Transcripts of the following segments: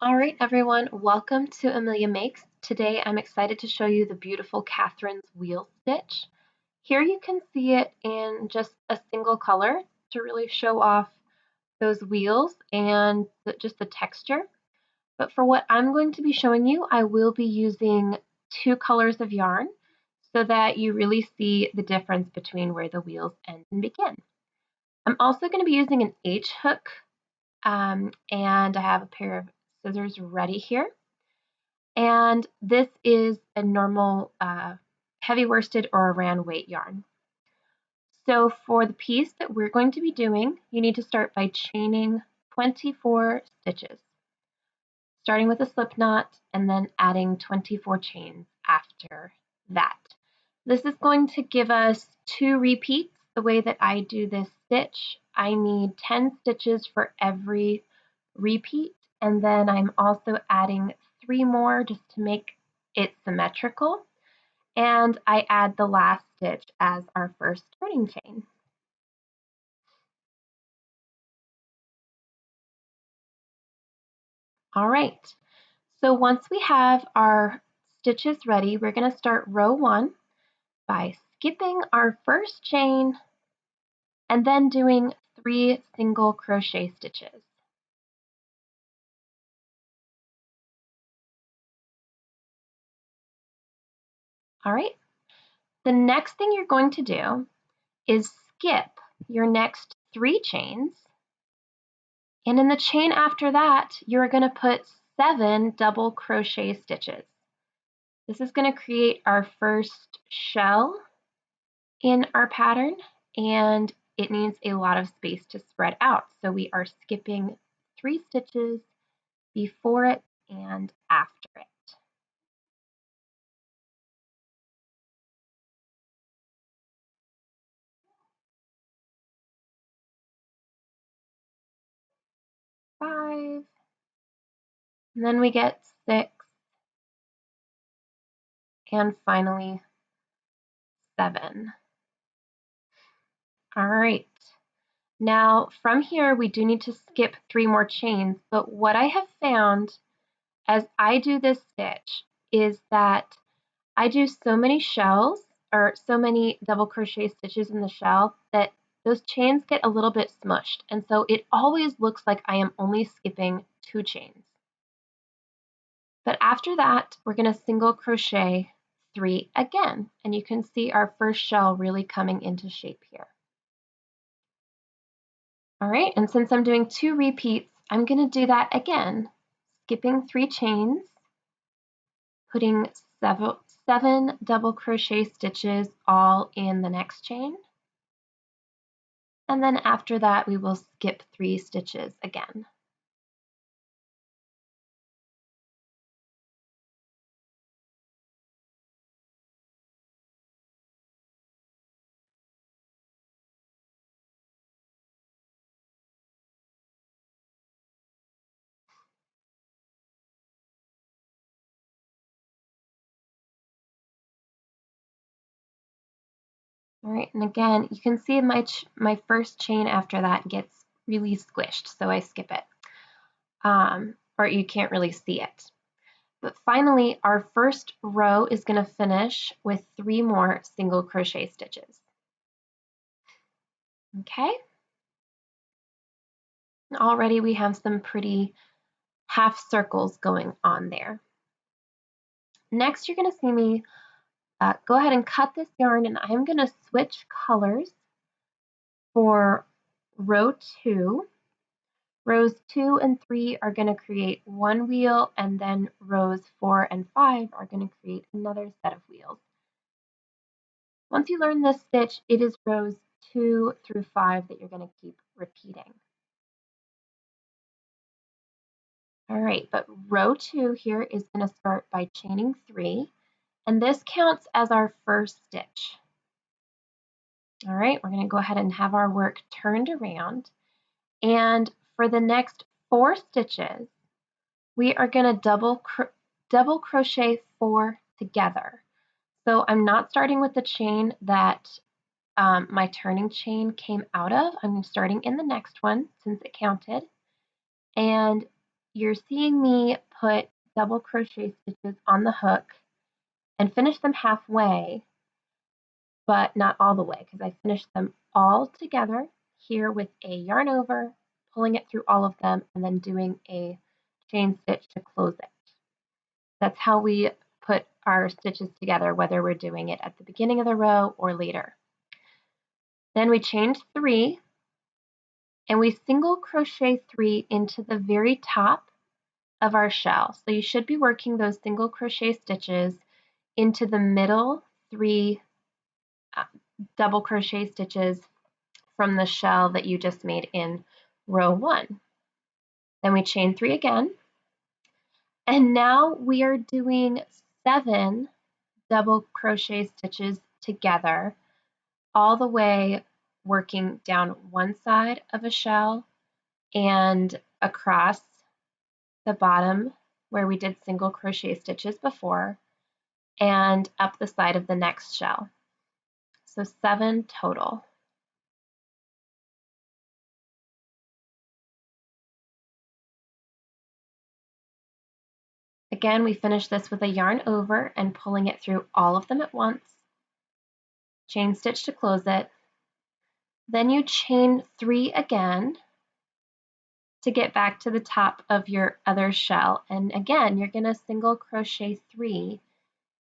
All right, everyone, welcome to Amelia Makes. Today I'm excited to show you the beautiful Catherine's wheel stitch. Here you can see it in just a single color to really show off those wheels and just the texture. But for what I'm going to be showing you, I will be using two colors of yarn so that you really see the difference between where the wheels end and begin. I'm also going to be using an H hook and I have a pair of scissors ready here. And this is a normal heavy worsted or a round weight yarn. So for the piece that we're going to be doing, you need to start by chaining 24 stitches, starting with a slip knot and then adding 24 chains after that. This is going to give us 2 repeats. The way that I do this stitch, I need 10 stitches for every repeat, and then I'm also adding 3 more just to make it symmetrical, and I add the last stitch as our first turning chain. All right, so once we have our stitches ready, we're going to start row 1 by skipping our first chain and then doing 3 single crochet stitches. All right, the next thing you're going to do is skip your next 3 chains, and in the chain after that, you're going to put 7 double crochet stitches. This is going to create our first shell in our pattern, and it needs a lot of space to spread out. So we are skipping 3 stitches before it and after it. Five, and then we get 6, and finally 7. All right. Now from here, we do need to skip 3 more chains, but what I have found as I do this stitch is that I do so many shells or so many double crochet stitches in the shell that those chains get a little bit smushed, and so it always looks like I am only skipping 2 chains. But after that, we're going to single crochet 3 again, and you can see our first shell really coming into shape here. All right, and since I'm doing 2 repeats, I'm going to do that again, skipping 3 chains, putting 7 double crochet stitches all in the next chain, and then after that we will skip 3 stitches again. All right, and again, you can see my first chain after that gets really squished, so I skip it, or you can't really see it. But finally, our first row is going to finish with 3 more single crochet stitches. Okay, and already we have some pretty half circles going on there. Next, you're going to see me go ahead and cut this yarn, and I'm going to switch colors for row 2. Rows 2 and 3 are going to create 1 wheel, and then rows 4 and 5 are going to create another set of wheels. Once you learn this stitch, it is rows 2 through 5 that you're going to keep repeating. All right, but row 2 here is going to start by chaining 3, and this counts as our first stitch. All right, we're going to go ahead and have our work turned around, and for the next 4 stitches, we are going to double crochet 4 together. So I'm not starting with the chain that my turning chain came out of. I'm starting in the next one since it counted. And you're seeing me put double crochet stitches on the hook and finish them halfway, but not all the way, because I finished them all together here with a yarn over, pulling it through all of them, and then doing a chain stitch to close it. That's how we put our stitches together, whether we're doing it at the beginning of the row or later. Then we chain 3, and we single crochet 3 into the very top of our shell. So you should be working those single crochet stitches into the middle 3 double crochet stitches from the shell that you just made in row 1. Then we chain 3 again, and now we are doing 7 double crochet stitches together, all the way working down one side of a shell and across the bottom where we did single crochet stitches before, and up the side of the next shell. So 7 total. Again, we finish this with a yarn over and pulling it through all of them at once. Chain stitch to close it. Then you chain 3 again to get back to the top of your other shell. And again, you're going to single crochet 3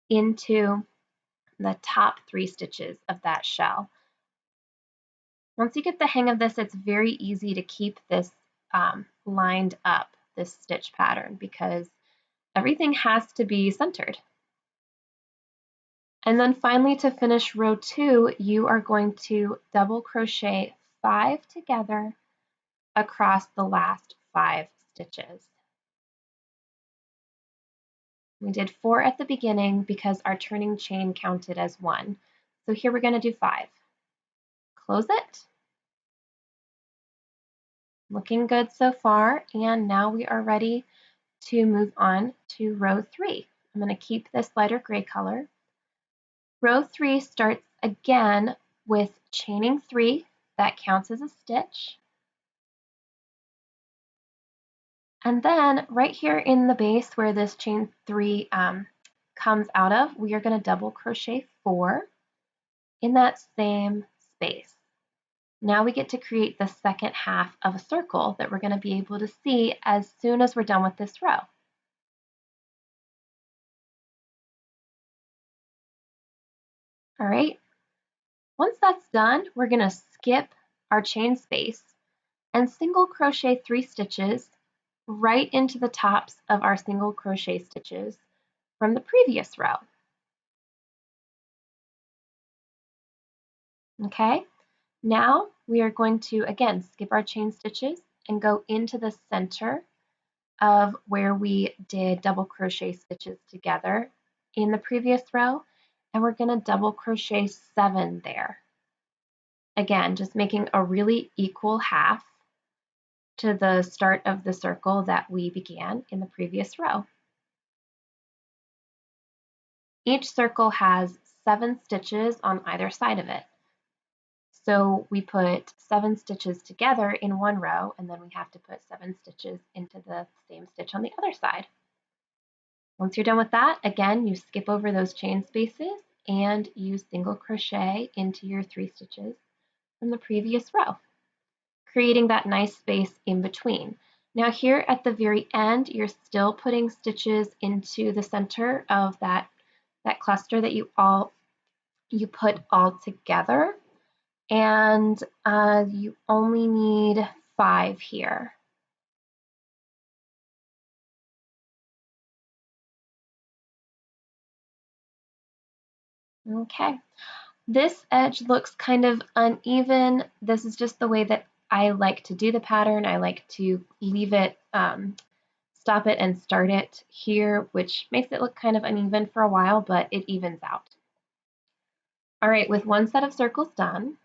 into the top 3 stitches of that shell. Once you get the hang of this, it's very easy to keep this lined up, this stitch pattern, because everything has to be centered. And then finally, to finish row 2, you are going to double crochet 5 together across the last 5 stitches. We did 4 at the beginning because our turning chain counted as 1. So here we're going to do 5. Close it. Looking good so far, and now we are ready to move on to row 3. I'm going to keep this lighter gray color. Row 3 starts again with chaining 3. That counts as a stitch. And then right here in the base where this chain 3 comes out of, we are going to double crochet 4 in that same space. Now we get to create the second half of a circle that we're going to be able to see as soon as we're done with this row. All right, once that's done, we're going to skip our chain space and single crochet 3 stitches right into the tops of our single crochet stitches from the previous row. Okay, now we are going to again skip our chain stitches and go into the center of where we did double crochet stitches together in the previous row, and we're going to double crochet 7 there. Again, just making a really equal half to the start of the circle that we began in the previous row. Each circle has 7 stitches on either side of it. So we put 7 stitches together in one row, and then we have to put 7 stitches into the same stitch on the other side. Once you're done with that, again, you skip over those chain spaces and you single crochet into your 3 stitches from the previous row, creating that nice space in between. Now here at the very end, you're still putting stitches into the center of that cluster that you put all together, and you only need 5 here. Okay, this edge looks kind of uneven. This is just the way that I like to do the pattern. I like to leave it, stop it and start it here, which makes it look kind of uneven for a while, but it evens out. All right, with one set of circles done,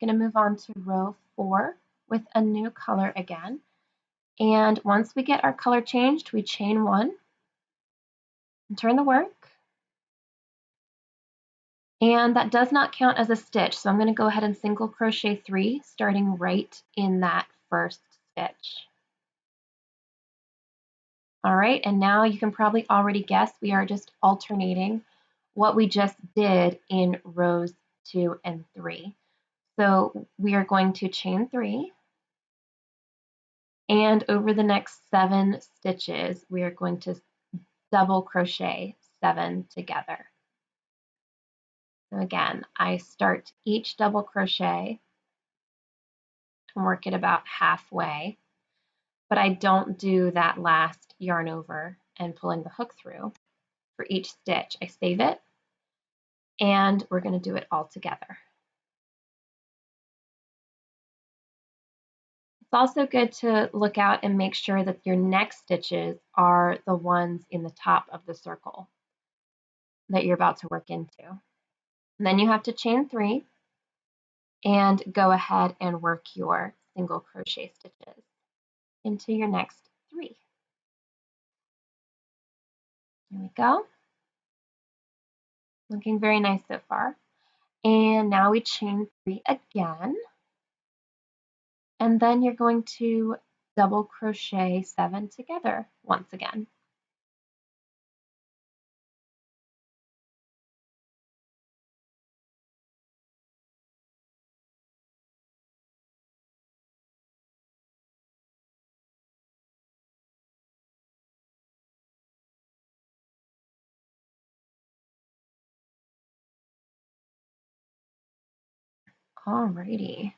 I'm going to move on to row 4 with a new color again. And once we get our color changed, we chain 1 and turn the work. And that does not count as a stitch, so I'm going to go ahead and single crochet 3, starting right in that first stitch. All right, and now you can probably already guess we are just alternating what we just did in rows 2 and 3. So we are going to chain 3, and over the next 7 stitches, we are going to double crochet 7 together. So again, I start each double crochet and work it about halfway, but I don't do that last yarn over and pulling the hook through for each stitch. I save it, and we're going to do it all together. It's also good to look out and make sure that your next stitches are the ones in the top of the circle that you're about to work into. And then you have to chain 3 and go ahead and work your single crochet stitches into your next 3. Here we go. Looking very nice so far. And now we chain 3 again. And then you're going to double crochet 7 together once again. Alrighty.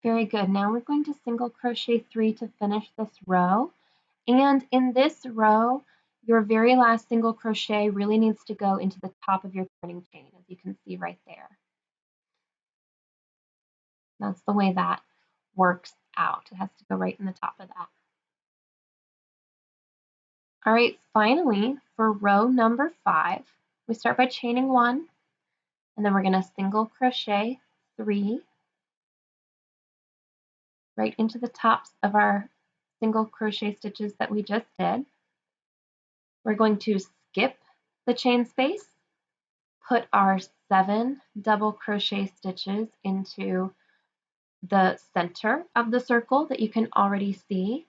Very good. Now we're going to single crochet 3 to finish this row. And in this row, your very last single crochet really needs to go into the top of your turning chain, as you can see right there. That's the way that works out. It has to go right in the top of that. All right, finally, for row number 5, we start by chaining 1, and then we're going to single crochet 3 right into the tops of our single crochet stitches that we just did. We're going to skip the chain space, put our 7 double crochet stitches into the center of the circle that you can already see,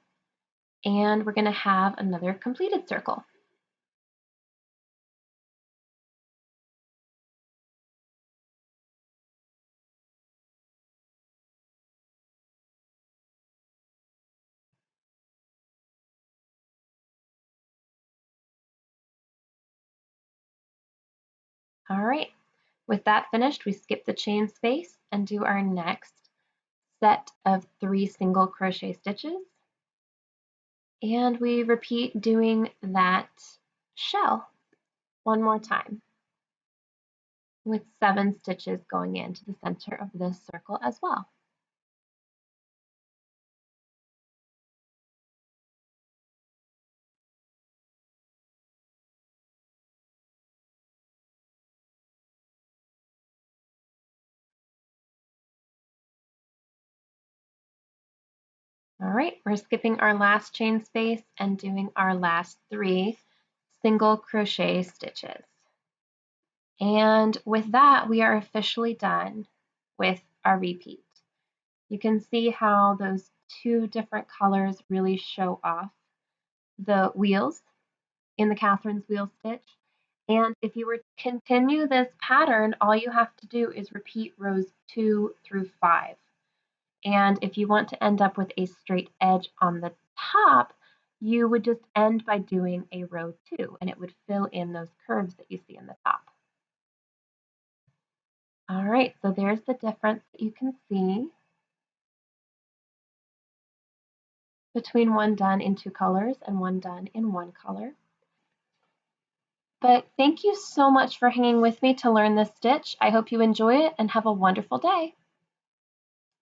and we're going to have another completed circle. All right, with that finished, we skip the chain space and do our next set of 3 single crochet stitches, and we repeat doing that shell one more time with 7 stitches going into the center of this circle as well. All right, we're skipping our last chain space and doing our last 3 single crochet stitches. And with that, we are officially done with our repeat. You can see how those 2 different colors really show off the wheels in the Catherine's wheel stitch. And if you were to continue this pattern, all you have to do is repeat rows 2 through 5. And if you want to end up with a straight edge on the top, you would just end by doing a row 2, and it would fill in those curves that you see in the top. All right, so there's the difference that you can see between one done in 2 colors and one done in 1 color. But thank you so much for hanging with me to learn this stitch. I hope you enjoy it and have a wonderful day.